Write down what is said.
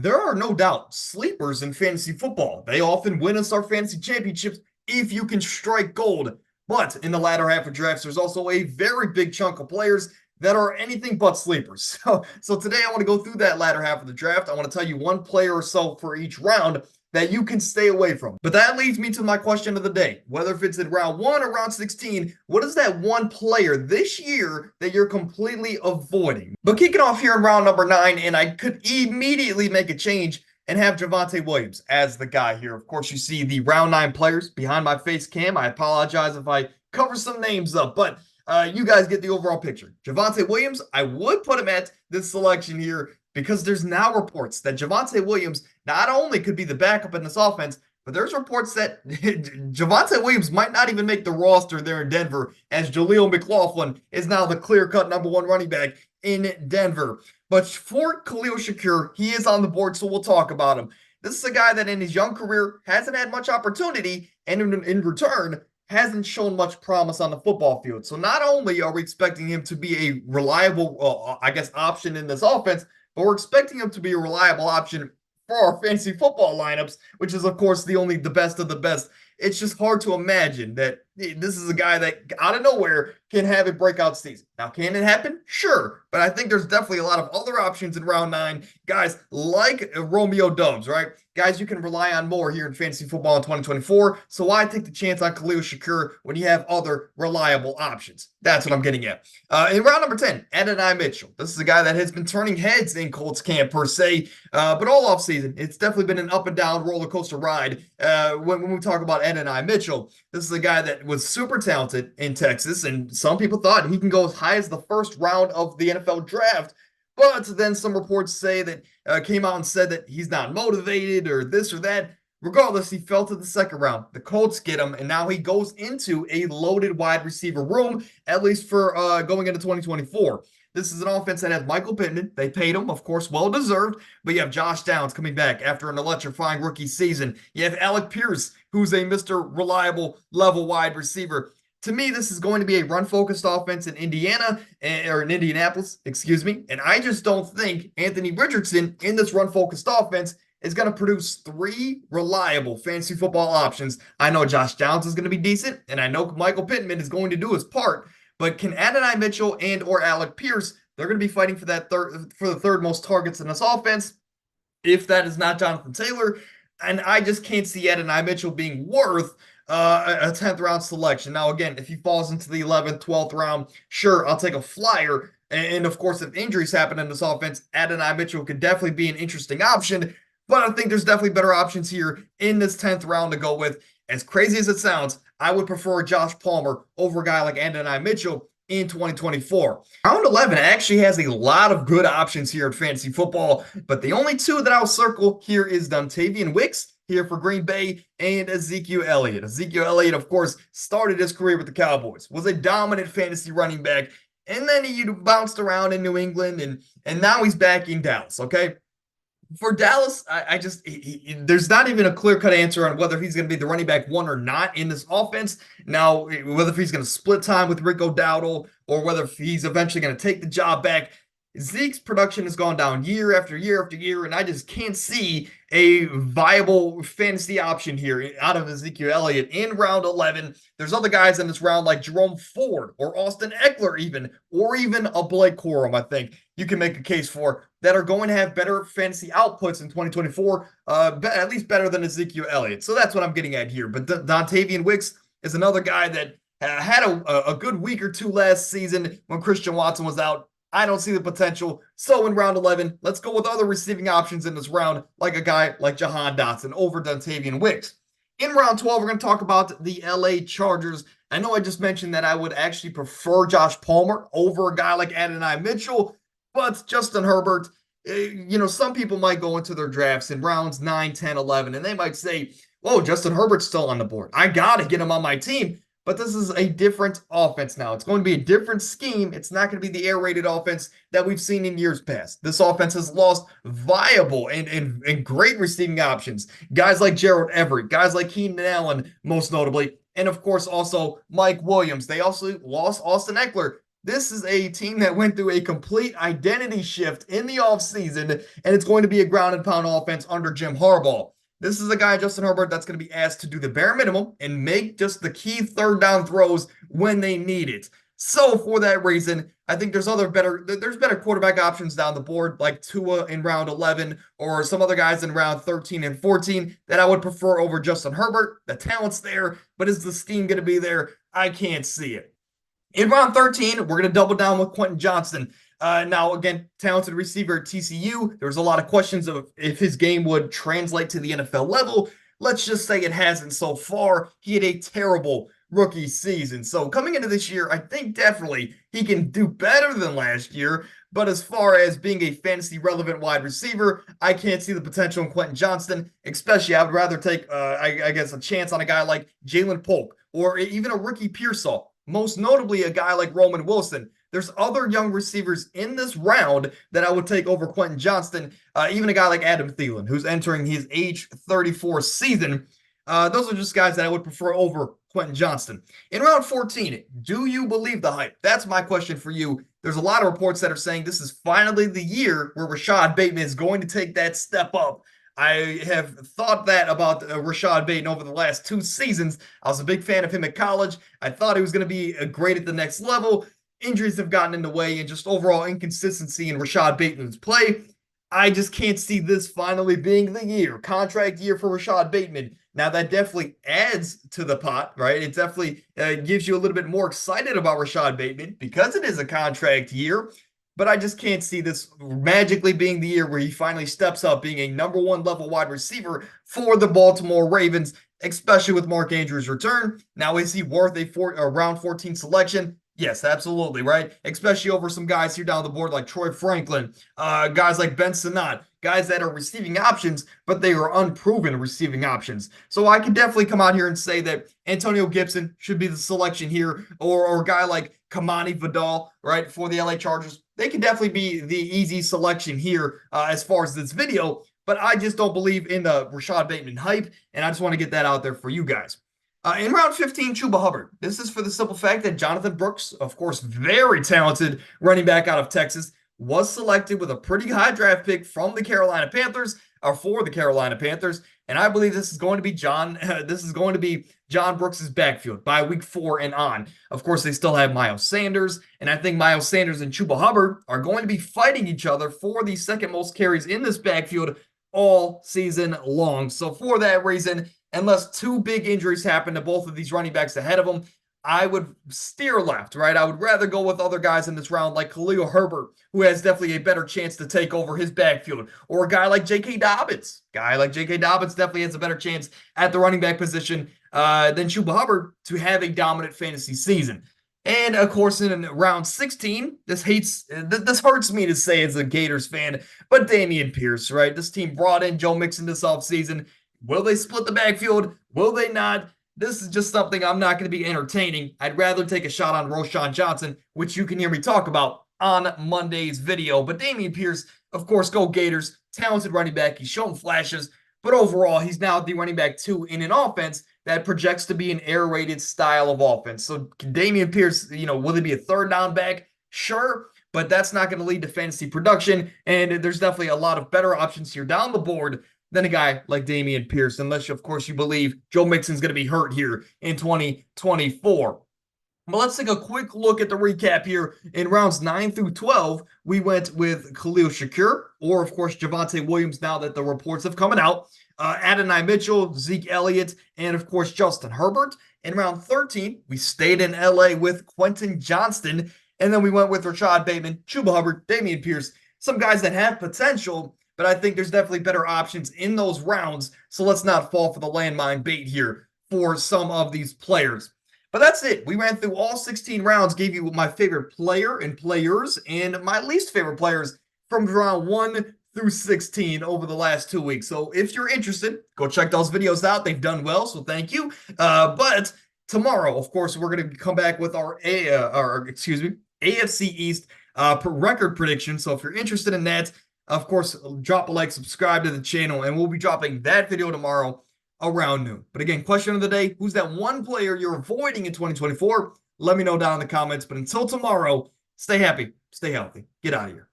There are no doubt sleepers in fantasy football. They often win us our fantasy championships if you can strike gold. But in the latter half of drafts, there's also a very big chunk of players that are anything but sleepers. So today I want to go through that latter half of the draft. I want to tell you one player or so for each round that you can stay away from. But that leads me to my question of the day. Whether if it's in round 1 or round 16, what is that one player this year that you're completely avoiding? But kicking off here in round number 9, and I could immediately make a change and have Javonte Williams as the guy here. Of course, you see the round 9 players behind my face cam. I apologize if I cover some names up, but you guys get the overall picture. Javonte Williams, I would put him at this selection here because there's now reports that Javonte Williams not only could be the backup in this offense, but there's reports that Javonte Williams might not even make the roster there in Denver, as Jaleel McLaughlin is now the clear-cut number 1 running back in Denver. But for Khalil Shakir, he is on the board, so we'll talk about him. This is a guy that in his young career hasn't had much opportunity, and in return, hasn't shown much promise on the football field. So not only are we expecting him to be a reliable, option in this offense, but we're expecting him to be a reliable option for our fantasy football lineups, which is, of course, the best of the best. It's just hard to imagine that this is a guy that out of nowhere can have a breakout season. Now, can it happen? Sure. But I think there's definitely a lot of other options in round 9. Guys like Romeo Doubs, right? Guys you can rely on more here in fantasy football in 2024. So why take the chance on Khalil Shakir when you have other reliable options? That's what I'm getting at. In round number 10, Adonai Mitchell. This is a guy that has been turning heads in Colts camp per se, but all offseason, it's definitely been an up and down roller coaster ride. When we talk about Adonai Mitchell, this is a guy that was super talented in Texas, and some people thought he can go as high as the first round of the NFL draft. But then some reports say that came out and said that he's not motivated or this or that. Regardless, he fell to the second round. The Colts get him, and now he goes into a loaded wide receiver room, at least for going into 2024. This is an offense that has Michael Pittman. They paid him, of course, well-deserved. But you have Josh Downs coming back after an electrifying rookie season. You have Alec Pierce, who's a Mr. Reliable level wide receiver. To me, this is going to be a run-focused offense in Indianapolis, excuse me. And I just don't think Anthony Richardson in this run-focused offense is going to produce 3 reliable fantasy football options. I know Josh Downs is going to be decent, and I know Michael Pittman is going to do his part. But can Adonai Mitchell and or Alec Pierce, they're going to be fighting for the third most targets in this offense, if that is not Jonathan Taylor. And I just can't see Adonai Mitchell being worth a 10th round selection. Now, again, if he falls into the 11th, 12th round, sure, I'll take a flyer. And of course, if injuries happen in this offense, Adonai Mitchell could definitely be an interesting option. But I think there's definitely better options here in this 10th round to go with. As crazy as it sounds, I would prefer Josh Palmer over a guy like Adonai Mitchell in 2024. Round 11 actually has a lot of good options here in fantasy football, but the only 2 that I'll circle here is Dontayvion Wicks here for Green Bay and Ezekiel Elliott. Ezekiel Elliott, of course, started his career with the Cowboys, was a dominant fantasy running back, and then he bounced around in New England, and now he's back in Dallas, okay? For Dallas, there's not even a clear-cut answer on whether he's going to be the running back 1 or not in this offense. Now, whether he's going to split time with Rico Dowdle or whether he's eventually going to take the job back, Zeke's production has gone down year after year after year, and I just can't see a viable fantasy option here out of Ezekiel Elliott in round 11. There's other guys in this round like Jerome Ford or Austin Eckler or even a Blake Corum, I think you can make a case for, that are going to have better fantasy outputs in 2024, at least better than Ezekiel Elliott. So that's what I'm getting at here. But Dontayvion Wicks is another guy that had a good week or 2 last season when Christian Watson was out. I don't see the potential. So in round 11, let's go with other receiving options in this round, like a guy like Jahan Dotson over Dontayvion Wicks. In round 12, we're going to talk about the LA Chargers. I know I just mentioned that I would actually prefer Josh Palmer over a guy like Adonai Mitchell, but Justin Herbert, some people might go into their drafts in rounds 9, 10, 11, and they might say, whoa, Justin Herbert's still on the board. I got to get him on my team. But this is a different offense now. It's going to be a different scheme. It's not going to be the air-raided offense that we've seen in years past. This offense has lost viable and great receiving options. Guys like Gerald Everett, guys like Keenan Allen, most notably, and of course also Mike Williams. They also lost Austin Eckler. This is a team that went through a complete identity shift in the offseason, and it's going to be a ground and pound offense under Jim Harbaugh. This is a guy, Justin Herbert, that's going to be asked to do the bare minimum and make just the key third down throws when they need it. So for that reason, I think there's better quarterback options down the board, like Tua in round 11 or some other guys in round 13 and 14 that I would prefer over Justin Herbert. The talent's there, but is the scheme going to be there? I can't see it. In round 13, we're going to double down with Quentin Johnston. Now, again, talented receiver at TCU. There was a lot of questions of if his game would translate to the NFL level. Let's just say it hasn't so far. He had a terrible rookie season. So coming into this year, I think definitely he can do better than last year. But as far as being a fantasy relevant wide receiver, I can't see the potential in Quentin Johnston. Especially, I would rather take, I guess, a chance on a guy like Jalen Polk or even a Ricky Pearsall. Most notably, a guy like Roman Wilson. There's other young receivers in this round that I would take over Quentin Johnston. Even a guy like Adam Thielen, who's entering his age 34 season. Those are just guys that I would prefer over Quentin Johnston. In round 14, do you believe the hype? That's my question for you. There's a lot of reports that are saying this is finally the year where Rashad Bateman is going to take that step up. I have thought that about Rashad Bateman over the last 2 seasons. I was a big fan of him at college. I thought he was going to be great at the next level. Injuries have gotten in the way and just overall inconsistency in Rashad Bateman's play. I just can't see this finally being the year. Contract year for Rashad Bateman. Now, that definitely adds to the pot, right? It definitely gives you a little bit more excited about Rashad Bateman because it is a contract year. But I just can't see this magically being the year where he finally steps up being a number 1 level wide receiver for the Baltimore Ravens, especially with Mark Andrews' return. Now, is he worth a round 14 selection? Yes, absolutely, right? Especially over some guys here down the board like Troy Franklin, guys like Ben Sinnott, guys that are receiving options, but they are unproven receiving options. So I can definitely come out here and say that Antonio Gibson should be the selection here, or a guy like Kamani Vidal, right, for the LA Chargers. They can definitely be the easy selection here as far as this video, but I just don't believe in the Rashad Bateman hype, and I just want to get that out there for you guys. In round 15, Chuba Hubbard. This is for the simple fact that Jonathan Brooks, of course, very talented running back out of Texas, was selected with a pretty high draft pick from the Carolina Panthers, or for the Carolina Panthers, and I believe this is going to be John Brooks' backfield by week 4 and on. Of course, they still have Miles Sanders, and I think Miles Sanders and Chuba Hubbard are going to be fighting each other for the second most carries in this backfield all season long. So for that reason, unless 2 big injuries happen to both of these running backs ahead of them, I would steer left, right? I would rather go with other guys in this round like Khalil Herbert, who has definitely a better chance to take over his backfield, or a guy like J.K. Dobbins. Guy like J.K. Dobbins definitely has a better chance at the running back position than Chuba Hubbard to have a dominant fantasy season. And of course, in round 16, this hurts me to say as a Gators fan, but Dameon Pierce, right? This team brought in Joe Mixon this offseason. Will they split the backfield? Will they not? This is just something I'm not going to be entertaining. I'd rather take a shot on Roschon Johnson, which you can hear me talk about on Monday's video. But Dameon Pierce, of course, go Gators. Talented running back. He's shown flashes. But overall, he's now the running back 2 in an offense that projects to be an air-raided style of offense. So Dameon Pierce, will he be a third down back? Sure. But that's not going to lead to fantasy production. And there's definitely a lot of better options here down the board than a guy like Dameon Pierce, unless, of course, you believe Joe Mixon's going to be hurt here in 2024. But let's take a quick look at the recap here. In rounds 9 through 12, we went with Khalil Shakir, or, of course, Javonte Williams, now that the reports have come out, Adonai Mitchell, Zeke Elliott, and, of course, Justin Herbert. In round 13, we stayed in LA with Quentin Johnston, and then we went with Rashad Bateman, Chuba Hubbard, Dameon Pierce, some guys that have potential, but I think there's definitely better options in those rounds, so let's not fall for the landmine bait here for some of these players. But that's it. We ran through all 16 rounds, gave you my favorite player and players and my least favorite players from round 1 through 16 over the last 2 weeks. So if you're interested, go check those videos out. They've done well, so thank you. But tomorrow, of course, we're going to come back with our AFC East record prediction. So if you're interested in that, of course, drop a like, subscribe to the channel, and we'll be dropping that video tomorrow around noon. But again, question of the day, who's that one player you're avoiding in 2024? Let me know down in the comments. But until tomorrow, stay happy, stay healthy, get out of here.